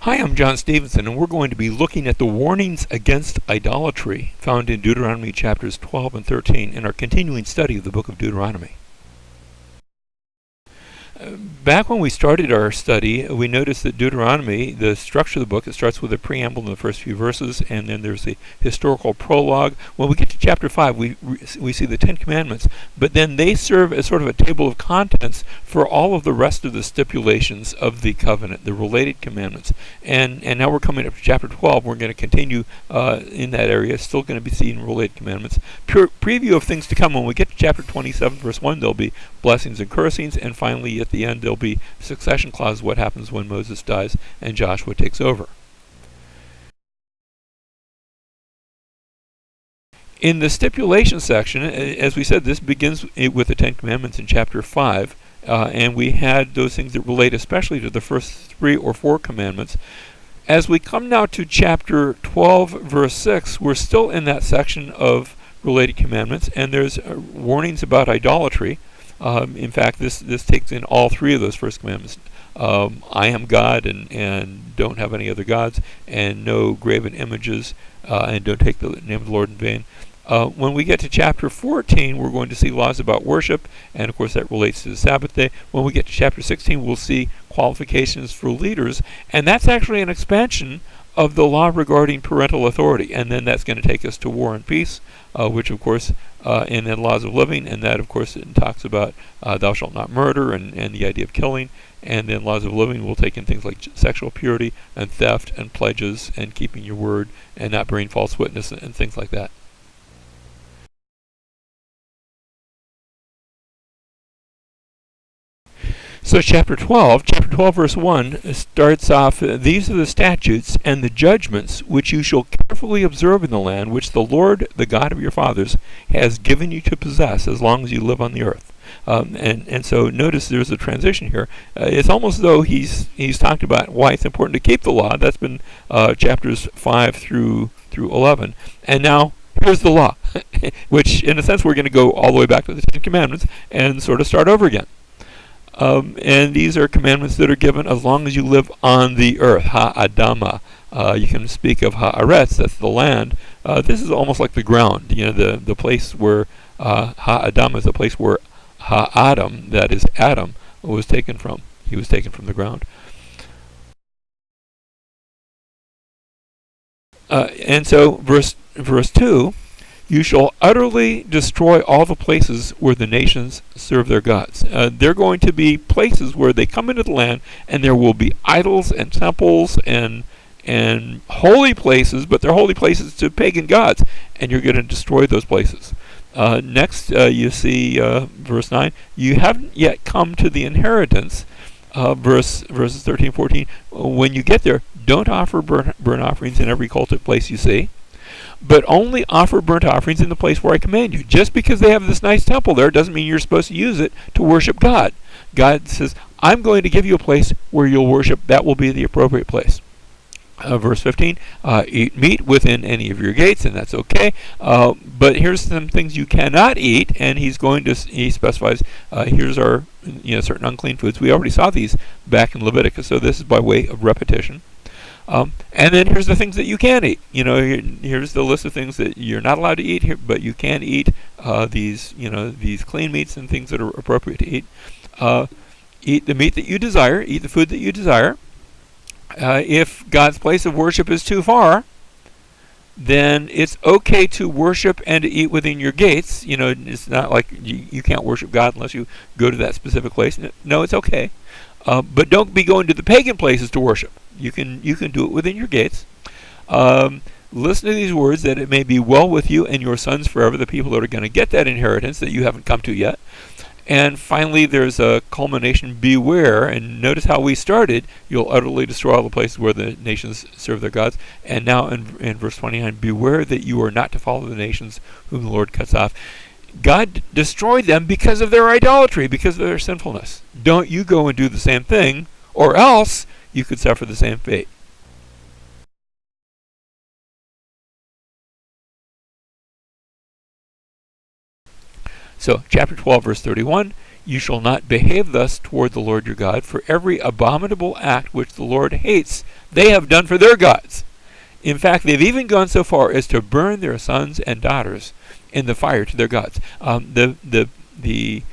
Hi, I'm John Stevenson, and we're going to be looking at the warnings against idolatry found in Deuteronomy chapters 12 and 13 in our continuing study of the book of Deuteronomy. Back when we started our study, we noticed that Deuteronomy, the structure of the book, it starts with a preamble in the first few verses, and then there's a historical prologue. When we get to chapter 5, we see the Ten Commandments, but then they serve as sort of a table of contents for all of the rest of the stipulations of the covenant, the related commandments. And now we're coming up to chapter 12. We're going to continue in that area, still going to be seeing related commandments. Preview of things to come. When we get to chapter 27, verse 1, there'll be blessings and cursings, and finally at the end there'll be succession clause, what happens when Moses dies and Joshua takes over. In the stipulation section, as we said, this begins with the Ten Commandments in chapter 5, and we had those things that relate especially to the first 3 or 4 commandments. As we come now to chapter 12, verse 6, we're still in that section of related commandments, and there's warnings about idolatry. In fact, this takes in all 3 of those first commandments. I am God, and don't have any other gods, and no graven images, and don't take the name of the Lord in vain. When we get to chapter 14, we're going to see laws about worship, and of course that relates to the Sabbath day. When we get to chapter 16, we'll see qualifications for leaders, and that's actually an expansion of the law regarding parental authority, and then that's going to take us to war and peace, which of course, and then laws of living, and that of course it talks about thou shalt not murder, and the idea of killing, and then laws of living will take in things like sexual purity and theft and pledges and keeping your word and not bearing false witness and things like that. So chapter 12 verse 1 starts off, these are the statutes and the judgments which you shall carefully observe in the land which the Lord, the God of your fathers, has given you to possess as long as you live on the earth. And so notice there's a transition here. It's almost as though he's talked about why it's important to keep the law. That's been chapters 5 through 11. And now here's the law, which in a sense we're going to go all the way back to the Ten Commandments and sort of start over again. And these are commandments that are given as long as you live on the earth. Ha-adama. You can speak of ha-aretz, that's the land. This is almost like the ground. The place where ha-adama is the place where ha-adam, that is Adam, was taken from. He was taken from the ground. And so verse 2, you shall utterly destroy all the places where the nations serve their gods. They're going to be places where they come into the land, and there will be idols and temples and holy places, but they're holy places to pagan gods, and you're going to destroy those places. Next, you see verse 9, you haven't yet come to the inheritance. Verses 13 and 14, when you get there, don't offer burnt offerings in every cultic place you see, but only offer burnt offerings in the place where I command you. Just because they have this nice temple there doesn't mean you're supposed to use it to worship God. God says, I'm going to give you a place where you'll worship. That will be the appropriate place. Verse 15, eat meat within any of your gates, and that's okay. But here's some things you cannot eat, and he specifies, here's our certain unclean foods. We already saw these back in Leviticus, so this is by way of repetition. And then here's the things that you can eat. Here's the list of things that you're not allowed to eat here, but you can eat these clean meats and things that are appropriate to eat. Eat the meat that you desire. Eat the food that you desire. If God's place of worship is too far, then it's okay to worship and to eat within your gates. It's not like you can't worship God unless you go to that specific place. No, it's okay. But don't be going to the pagan places to worship. You can do it within your gates. Listen to these words, that it may be well with you and your sons forever, the people that are going to get that inheritance that you haven't come to yet. And finally, there's a culmination, beware. And notice how we started. You'll utterly destroy all the places where the nations serve their gods. And now in verse 29, beware that you are not to follow the nations whom the Lord cuts off. God destroyed them because of their idolatry, because of their sinfulness. Don't you go and do the same thing, or else you could suffer the same fate. So, chapter 12, verse 31, You shall not behave thus toward the Lord your God, for every abominable act which the Lord hates, they have done for their gods. In fact, they've even gone so far as to burn their sons and daughters in the fire to their gods. The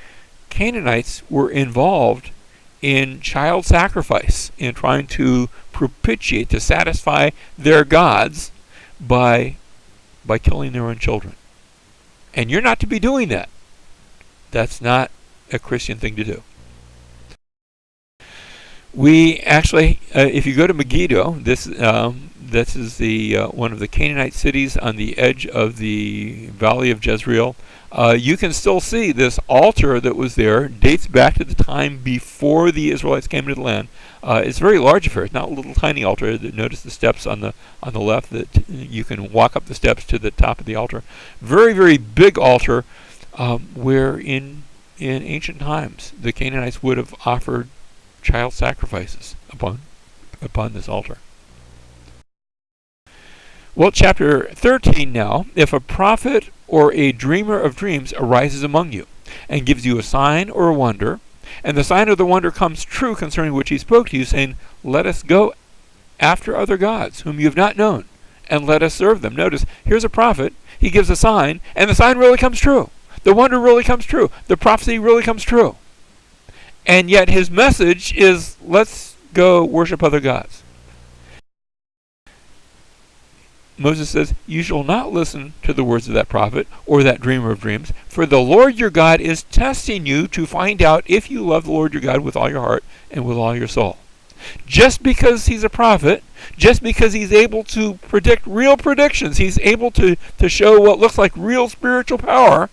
Canaanites were involved in child sacrifice, in trying to propitiate, to satisfy their gods by killing their own children. And you're not to be doing that. That's not a Christian thing to do. We actually, if you go to Megiddo, this is the one of the Canaanite cities on the edge of the Valley of Jezreel. You can still see this altar that was there. Dates back to the time before the Israelites came into the land. It's a very large affair. It's not a little tiny altar. Notice the steps on the left that you can walk up the steps to the top of the altar. Very, very big altar, where in ancient times the Canaanites would have offered child sacrifices upon this altar. Well, chapter 13 now. If a prophet or a dreamer of dreams arises among you and gives you a sign or a wonder, and the sign or the wonder comes true concerning which he spoke to you, saying, let us go after other gods whom you have not known, and let us serve them. Notice, here's a prophet. He gives a sign, and the sign really comes true. The wonder really comes true. The prophecy really comes true. And yet his message is, let's go worship other gods. Moses says, you shall not listen to the words of that prophet or that dreamer of dreams, for the Lord your God is testing you to find out if you love the Lord your God with all your heart and with all your soul. Just because he's a prophet, just because he's able to predict real predictions, he's able to show what looks like real spiritual power,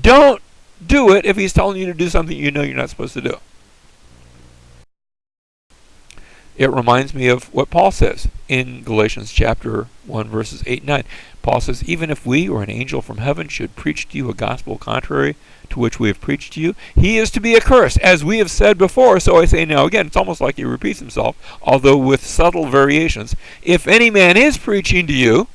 don't do it if he's telling you to do something you know you're not supposed to do. It reminds me of what Paul says in Galatians chapter 1, verses 8 and 9. Paul says, even if we or an angel from heaven should preach to you a gospel contrary to which we have preached to you, he is to be accursed. As we have said before, so I say now again. It's almost like he repeats himself, although with subtle variations. If any man is preaching to you,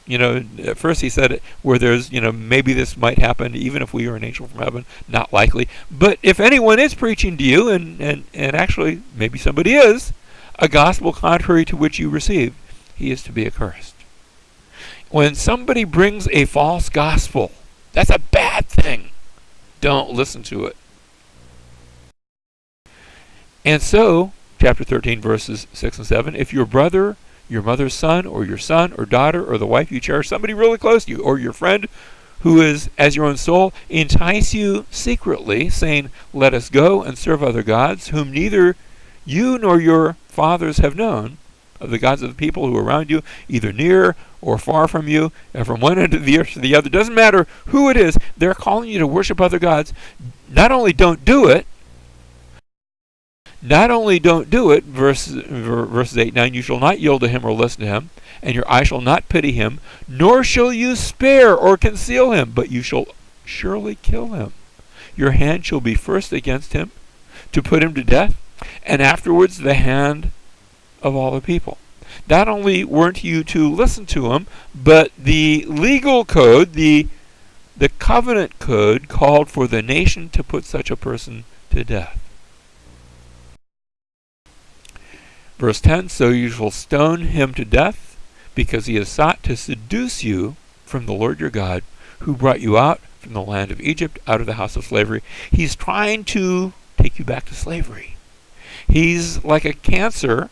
at first he said it where there's, maybe this might happen even if we are an angel from heaven, not likely. But if anyone is preaching to you, and actually maybe somebody is, a gospel contrary to which you received, he is to be accursed. When somebody brings a false gospel, that's a bad thing. Don't listen to it. And so, chapter 13, verses 6 and 7, if your brother, your mother's son, or your son or daughter, or the wife you cherish, somebody really close to you, or your friend who is as your own soul, entice you secretly, saying, let us go and serve other gods, whom neither you nor your fathers have known, of the gods of the people who are around you, either near or far from you, and from one end of the earth to the other. Doesn't matter who it is, they're calling you to worship other gods. Not only don't do it, verses 8 9, you shall not yield to him or listen to him, and your eye shall not pity him, nor shall you spare or conceal him, but you shall surely kill him. Your hand shall be first against him, to put him to death, and afterwards the hand of all the people. Not only weren't you to listen to him, but the legal code, the covenant code, called for the nation to put such a person to death. Verse 10, so you shall stone him to death, because he has sought to seduce you from the Lord your God, who brought you out from the land of Egypt, out of the house of slavery. He's trying to take you back to slavery. He's like a cancer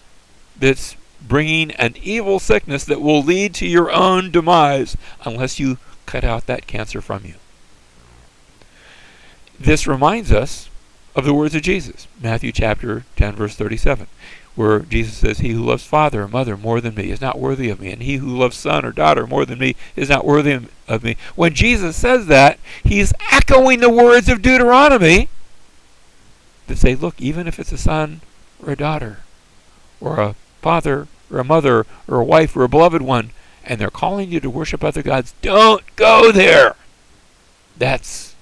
that's bringing an evil sickness that will lead to your own demise unless you cut out that cancer from you. This reminds us of the words of Jesus, Matthew chapter 10, verse 37. Where Jesus says, he who loves father or mother more than me is not worthy of me, and he who loves son or daughter more than me is not worthy of me. When Jesus says that, he's echoing the words of Deuteronomy that say, look, even if it's a son or a daughter, or a father or a mother or a wife or a beloved one, and they're calling you to worship other gods, don't go there. That's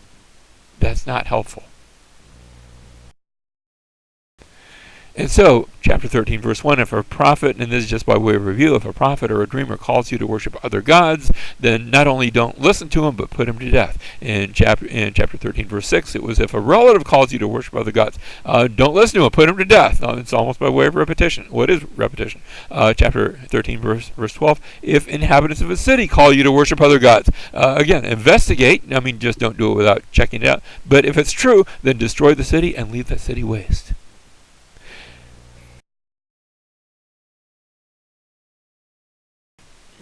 not helpful. And so, chapter 13, verse 1, if a prophet, and this is just by way of review, if a prophet or a dreamer calls you to worship other gods, then not only don't listen to him, but put him to death. In chapter 13, verse 6, it was if a relative calls you to worship other gods, don't listen to him, put him to death. It's almost by way of repetition. What is repetition? Chapter 13, verse 12, if inhabitants of a city call you to worship other gods, again, investigate. Just don't do it without checking it out. But if it's true, then destroy the city and leave that city waste.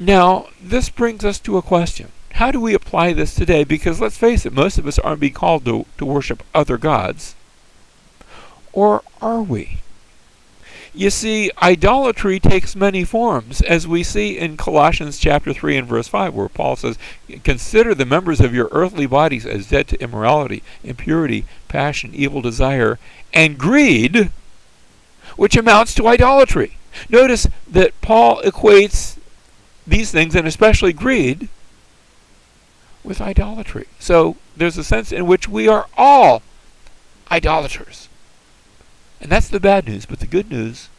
Now, this brings us to a question. How do we apply this today? Because let's face it, most of us aren't being called to worship other gods. Or are we? You see, idolatry takes many forms, as we see in Colossians chapter 3 and verse 5, where Paul says, consider the members of your earthly bodies as dead to immorality, impurity, passion, evil desire, and greed, which amounts to idolatry. Notice that Paul equates these things, and especially greed, with idolatry. So there's a sense in which we are all idolaters. And that's the bad news. But the good news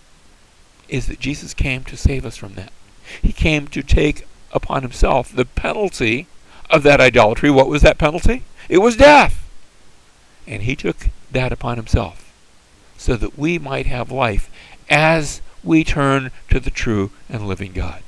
is that Jesus came to save us from that. He came to take upon himself the penalty of that idolatry. What was that penalty? It was death. And he took that upon himself so that we might have life as we turn to the true and living God.